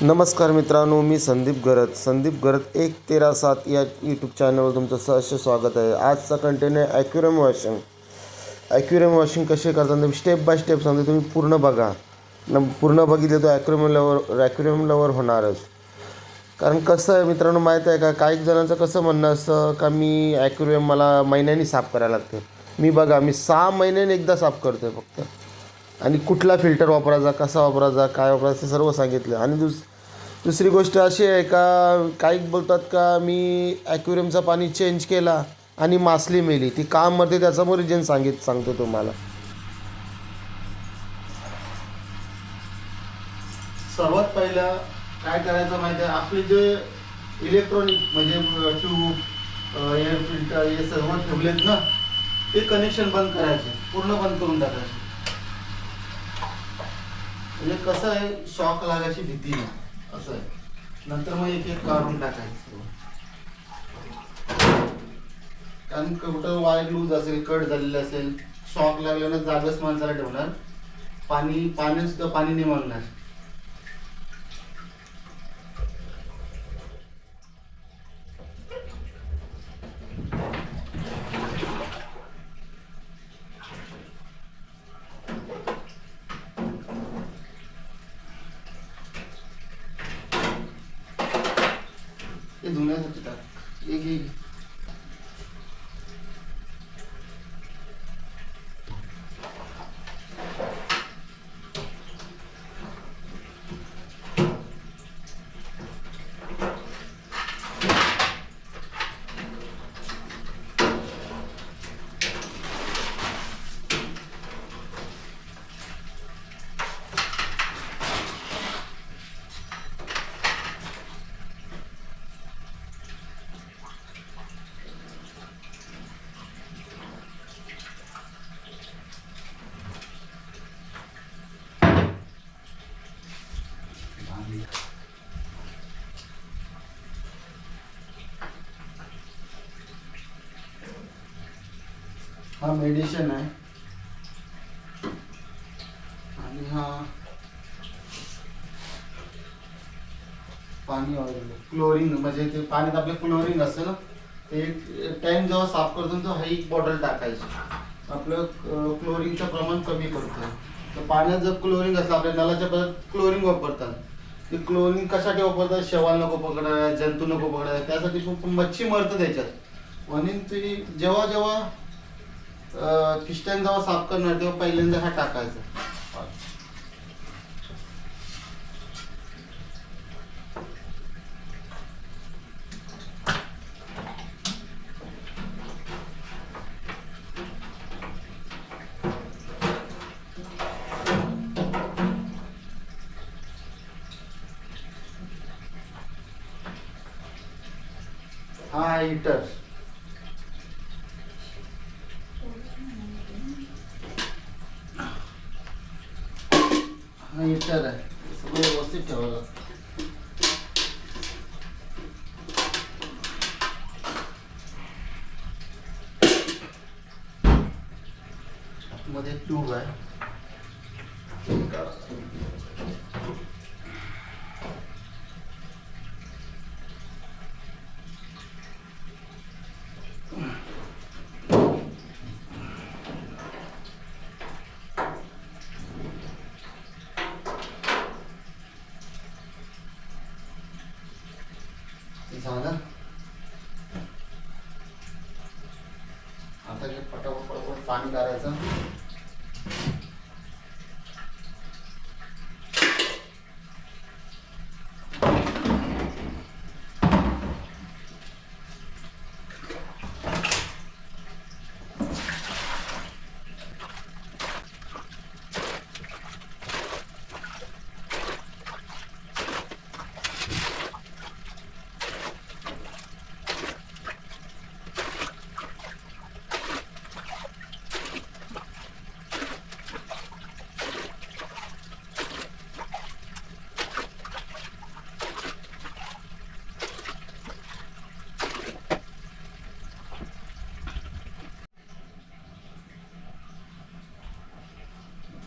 नमस्कार मित्रांनो, मी संदीप गरत 113 या यूट्यूब चॅनलवर तुमचं सहर्ष स्वागत आहे. आजचा कंटेंट आहे ॲक्युरम वॉशिंग कसे करतात स्टेप बाय स्टेप सांगतो. तुम्ही पूर्ण बघा. पूर्ण बघितलं तर ॲक्युरम लवर होणारच. कारण कसं आहे मित्रांनो, माहीत आहे का, काही जणांचं कसं म्हणणं असतं का मी ॲक्युरम मला महिन्यानी साफ करायला लागते. मी 6 महिन्याने एकदा साफ करतो आहे फक्त. आणि कुठला फिल्टर वापरायचा, कसा वापरायचा, काय वापरायचं ते सर्व सांगितलं. आणि दुसरी गोष्ट अशी आहे का, काही बोलतात का मी ॲक्वेरियमचा पाणी चेंज केला आणि मासली मेली. ती का मरते त्याचं मग रिजन सांगतो तुम्हाला. सर्वात पहिला काय करायचं माहिती आहे, आपले जे इलेक्ट्रॉनिक म्हणजे ट्यूब एअर फिल्टर हे सर्व ठेवलेत ना, ते कनेक्शन बंद करायचे, पूर्ण बंद करून टाकायचे. म्हणजे कसं आहे, शॉक लागायची भीती नाही असं आहे. नंतर मग एक एक काढून टाकायचं. कारण कुठं वायर लूज असेल, कट झालेलं असेल, शॉक लागल्यानं जागच माणसाला ठेवणार, पाणी सुद्धा पाणी नाही मागणार. हे धुण्यासाठी टाक एक. हा मेडिसिन आहे आणि हा पाणी ऑइल क्लोरिन, म्हणजे ते पाण्यात आपलं क्लोरिन असतं ना, ते टँक जेव्हा साफ करतो तो हा एक बॉटल टाकायची. आपलं क्लोरिनचं प्रमाण कमी करतो. तर पाण्यात जर क्लोरिन असलं, आपल्या नळाच्या परत क्लोरिन वापरतात. ते क्लोरिन कशासाठी वापरतात, शेवाळ नको पकडायला, जंतू नको पकडायला, त्यासाठी खूप मच्छी मरतं त्याच्यात. म्हणून ते जेव्हा किस्टन जेव्हा साफ करणार तेव्हा पहिल्यांदा हा टाकायचा. हा हीटर, हा हीटर आहे. सगळं व्यवस्थित ठेवायला. मध्ये ट्यूब आहे. झालं. आता पटापट पाणी काढायचं.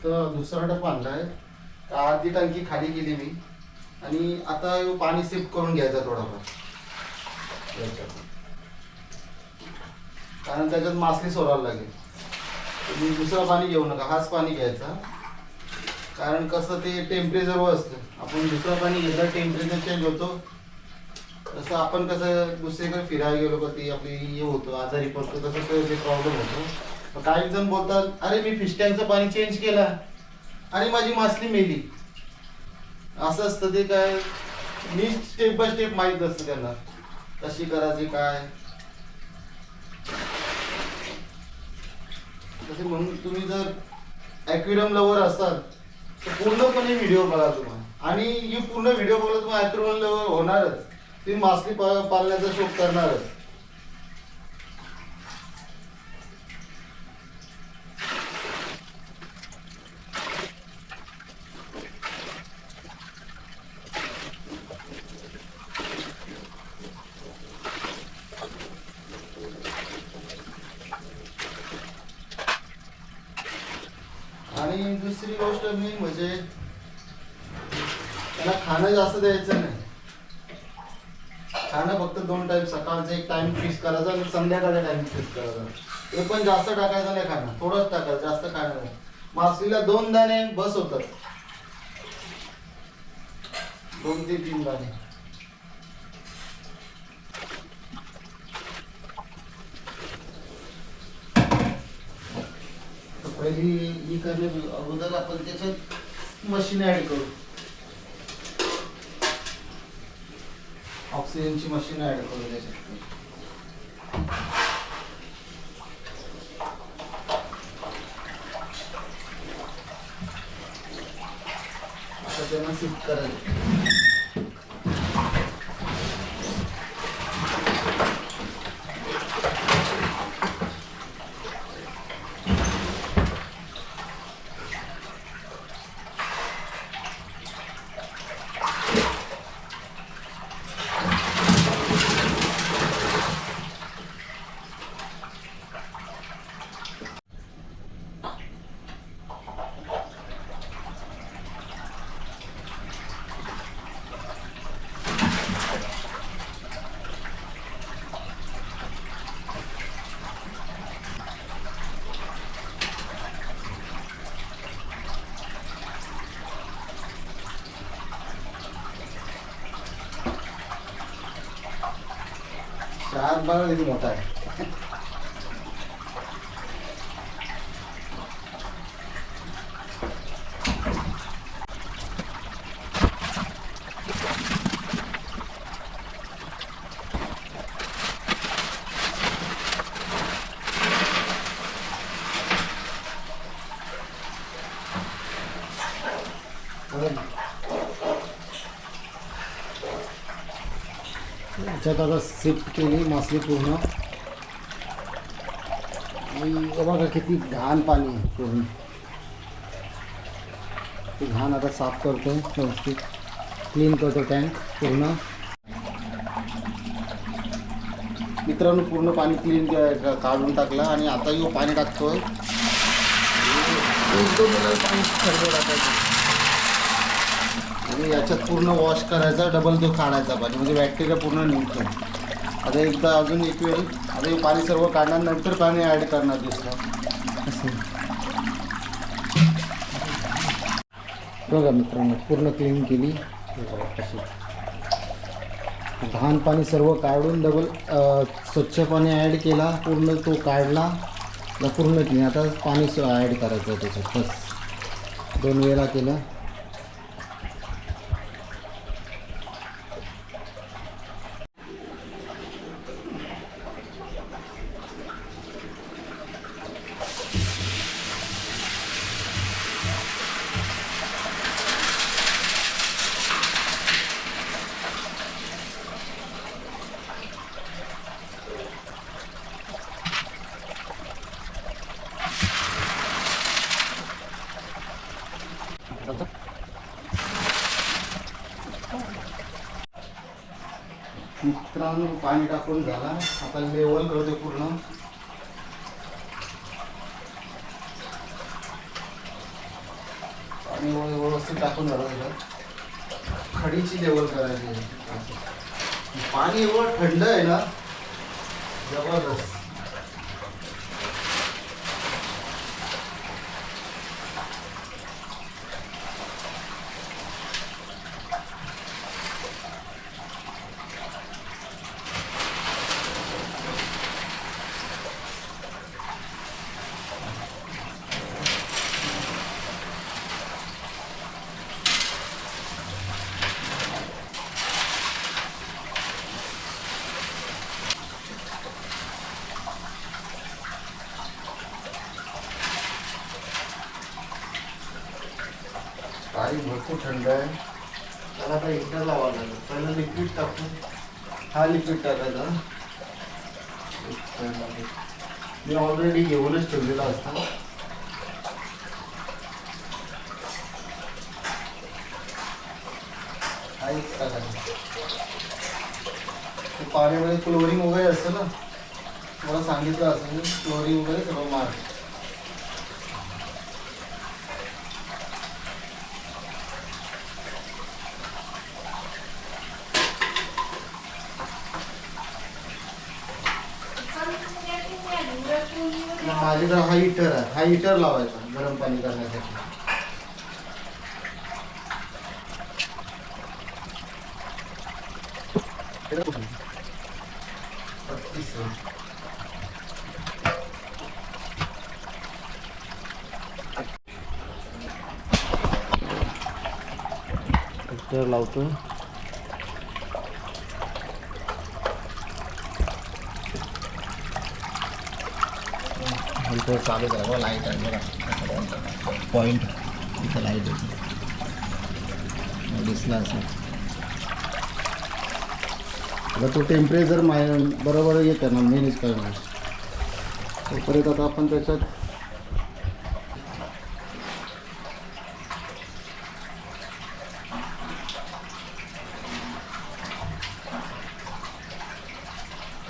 तर दुसरा डब्बा आणला आहे. अर्धी टंकी खाली केली मी. आणि आता पाणी शिफ्ट करून घ्यायचं थोडाफार याच्यात, कारण त्याच्यात मासली सोडायला लागेल. तुम्ही दुसरं पाणी घेऊ नका, हाच पाणी घ्यायचा. कारण कसं ते टेम्परेचरवर असतं. आपण दुसरं पाणी घेतलं टेम्परेचर चेंज होतो. तसं आपण कसं दुसरीकडे फिरायला गेलो का ते आपली हे होतं, आजारी पडतो, तसं ते प्रॉब्लेम होतो. काही जण बोलतात अरे मी फिश टँकचं पाणी चेंज केला आणि माझी मासली मेली. असं असतं ते काय, मी स्टेप बाय स्टेप माहीत असतं त्यांना कशी करायची काय. तसे म्हणून तुम्ही जर ॲक्वेरियम लवर असाल तर पूर्णपणे व्हिडिओ बघा तुम्हाला. आणि ही पूर्ण व्हिडिओ बघा तुम्हाला ॲक्वेरियम लवर होणारच. तुम्ही मासली पालण्याचा शौक करणारच. आणि दुसरी गोष्ट मेन म्हणजे त्याला खाणं जास्त द्यायचं नाही. खाणं फक्त 2 टाइम, सकाळचा एक टाइम फिक्स करायचा आणि संध्याकाळचा टाइम फिक्स करायचा. ते पण जास्त टाकायचं नाही खाणं, थोडंच टाकायचं, जास्त खाणं नाही. मासलीला 2 दाणे बस होतात, 2 ते 3 दाणे. पहिली ही करणे अगोदर आपण त्याच्यात मशीन ऍड करू. ऑक्सिजनची मशीन ऍड करू त्याच्यात. आता त्यांना शिफ्ट करायचं. शार्क बघा किती मोठा आहे. याच्यात आता शिफ्ट केली मासली पूर्ण. आणि बघा किती घाण पाणी आहे पूर्ण. ते घाण आता साफ करतो, व्यवस्थित क्लीन करतो टँक पूर्ण. मित्रांनो पूर्ण पाणी क्लीन काढून टाकलं आणि आता यो पाणी टाकतोय. 1-2 मिनिट पाणी सर्व टाकायचं आणि याच्यात पूर्ण वॉश करायचा, डबल तो काढायचा पाणी, म्हणजे बॅक्टेरिया पूर्ण निघतो. आता एकदा अजून एक वेळ आता हे पाणी सर्व काढणार, नंतर पाणी ॲड करणार दुसरं. असं बघा मित्रांनो पूर्ण क्लीन केली. घाण पाणी सर्व काढून डबल स्वच्छ पाणी ॲड केला, पूर्ण तो काढला, पूर्ण क्लीन. आता पाणी ॲड करायचं त्याच्यात, बस 2 वेळा केलं. मित्रांनो पाणी टाकून झाला, आता लेवल करतो पूर्ण. पाणी व्यवस्थित टाकून झालं त्याच्यात. खडीची लेवल करायची आहे. पाणी एवढं थंड आहे ना, जबरदस्त. पाणी भरपूर थंड आहे. त्याला आता हिटर लावावं लागेल. पहिलं लिक्विड टाकू. हा लिक्विड टाकायचा. मी ऑलरेडी घेऊनच ठेवलेला असता. हा एक टाकायचा. पाण्यामध्ये क्लोरिन वगैरे असतं ना, मला सांगितलं असेल क्लोरिन वगैरे सगळं मार. माझ्याकडे हा हिटर आहे. हा हिटर लावायचा गरम पाणी करण्यासाठी. हिटर लावतो. इथं चालू करा बघा. लाईट आहे बघा. पॉईंट इथं लाईट आहे. दिसला असेल. आता तो टेम्परेचर बरोबर येतं ना, मॅनेज करणार. तोपर्यंत आता आपण त्याच्यात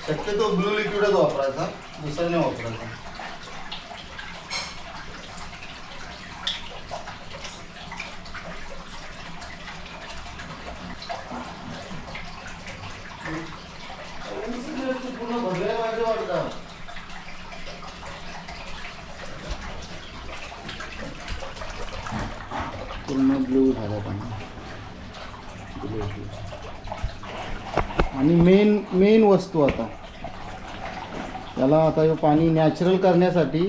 शक्यतो ब्लू लिक्विडच वापरायचा, दुसरं नाही वापरायचा. पूर्ण भरले माझे वाटतं. पूर्ण ब्लू झालं पाणी. आणि मेन वस्तू आता त्याला, आता हे पाणी नॅचरल करण्यासाठी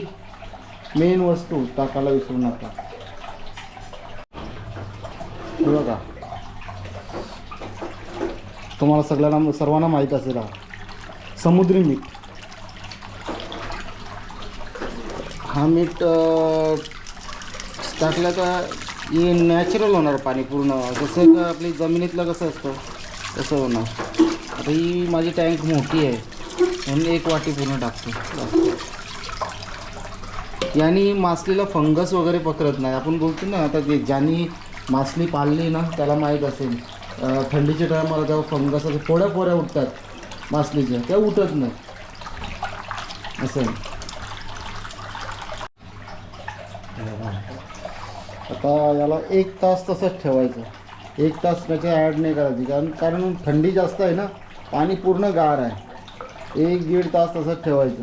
मेन वस्तू टाकायला विसरू नका. बघा, तुम्हाला सर्वांना माहीत असेल हा समुद्री मीठ. हा मीठ टाकलं का हे नॅचरल होणार पाणी पूर्ण. जसं का आपली जमिनीतलं कसं असतं तसं होणार. आता ही माझी टँक मोठी आहे म्हणून 1 वाटी पूर्ण टाकतो. यानी मासलीला फंगस वगैरे पकडत नाही. आपण बोलतो ना, आता ते ज्यांनी मासली पाळली ना त्याला माहीत असेल, थंडीच्या टायमाला जेव्हा फंगसाच्या पोळ्या उठतात मासलीच्या, त्या उठत नाही असं. आता याला 1 तास तसंच ठेवायचं. 1 तास त्याच्या ॲड नाही करायची, कारण थंडी जास्त आहे ना, पाणी पूर्ण गार आहे. 1-1.5 तास तसंच ठेवायचं.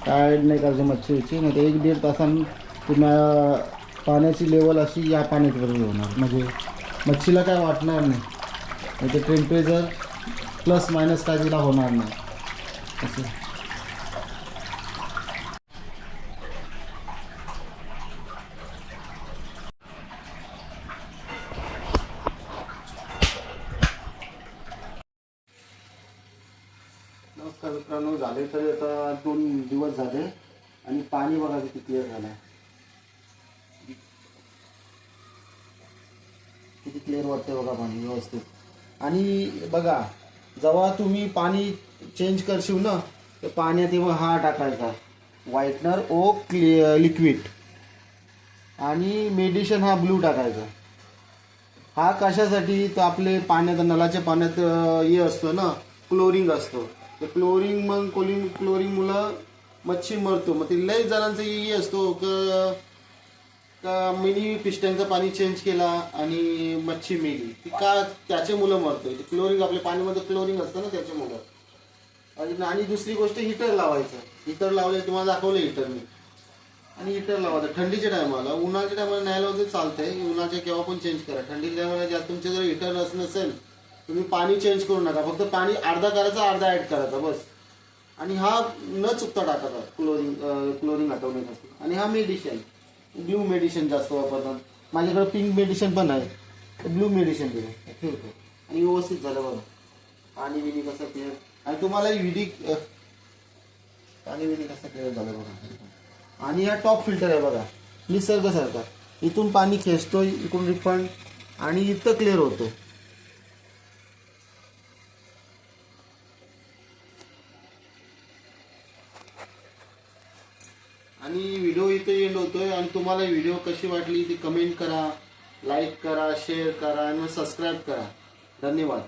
काय ॲड नाही करायचं मच्छीची. नाही तर 1-1.5 तासांनी पुन्हा पाण्याची लेवल अशी या पाण्यात बरोबर होणार, म्हणजे मच्छीला काय वाटणार नाही. नाही तर टेम्परेचर प्लस मायनस काय तिला होणार नाही असं. नमस्कार मित्रांनो, झाले तरी आता 2 दिवस झाले आणि पाणी बघा किती क्लिअर झालं आहे. किती क्लिअर वाटते बघा पाणी व्यवस्थित. आणि बघा, जेव्हा तुम्ही पाणी चेंज करशील ना, तर पाण्यात हा टाकायचा व्हाईटनर ओक लिक्विड आणि मेडिशन हा ब्लू टाकायचा. हा कशासाठी, तर आपले पाण्यात, नळाच्या पाण्यात हे असतं ना, क्लोरिन असतो. ते क्लोरिनमुळं मच्छी मरतो. मग ते लई जणांचं हे असतो का मिनी पिस्टनचं पाणी चेंज केला आणि मच्छी मेली ती का त्याचे मुलं मरतोय क्लोरिंग आपल्या पाणीमध्ये क्लोरिंग असतं ना त्याचे मुलं. आणि दुसरी गोष्ट हिटर लावायचं. हिटर लावले तुम्हाला दाखवलं हिटर मी. आणि हिटर लावायचं थंडीच्या टायमाला. उन्हाळ्याच्या टायमाला नाही लावलं तर चालतंय. उन्हाळ्याच्या केव्हा पण चेंज करा. थंडीच्या टायमाला ज्या तुमचे जर हिटर नसेल तुम्ही पाणी चेंज करू नका. फक्त पाणी अर्धा करायचा अर्धा ऍड करायचा बस. आणि हा न चुकता टाकायचा क्लोरिंग हटवण्यासाठी. आणि हा मेडिसिन ब्लू मेडिसिन जास्त वापरतात. माझ्याकडे पिंक मेडिसिन पण आहे. ब्लू मेडिसिन दिलं ठीक आहे. आणि व्यवस्थित झालं बघा. पाणी विणी कसं क्लिअर. आणि तुम्हाला पाणी विणी कसं क्लिअर झालं बघा. आणि हा टॉप फिल्टर आहे बघा निसर्गासारखा. इथून पाणी खेचतोय इकडून रिफंड आणि इथं क्लिअर होतो. आणि व्हिडिओ इथे एंड होतोय. आणि तुम्हाला व्हिडिओ कशी वाटली ती कमेंट करा, लाईक करा, शेअर करा आणि सबस्क्राईब करा. धन्यवाद.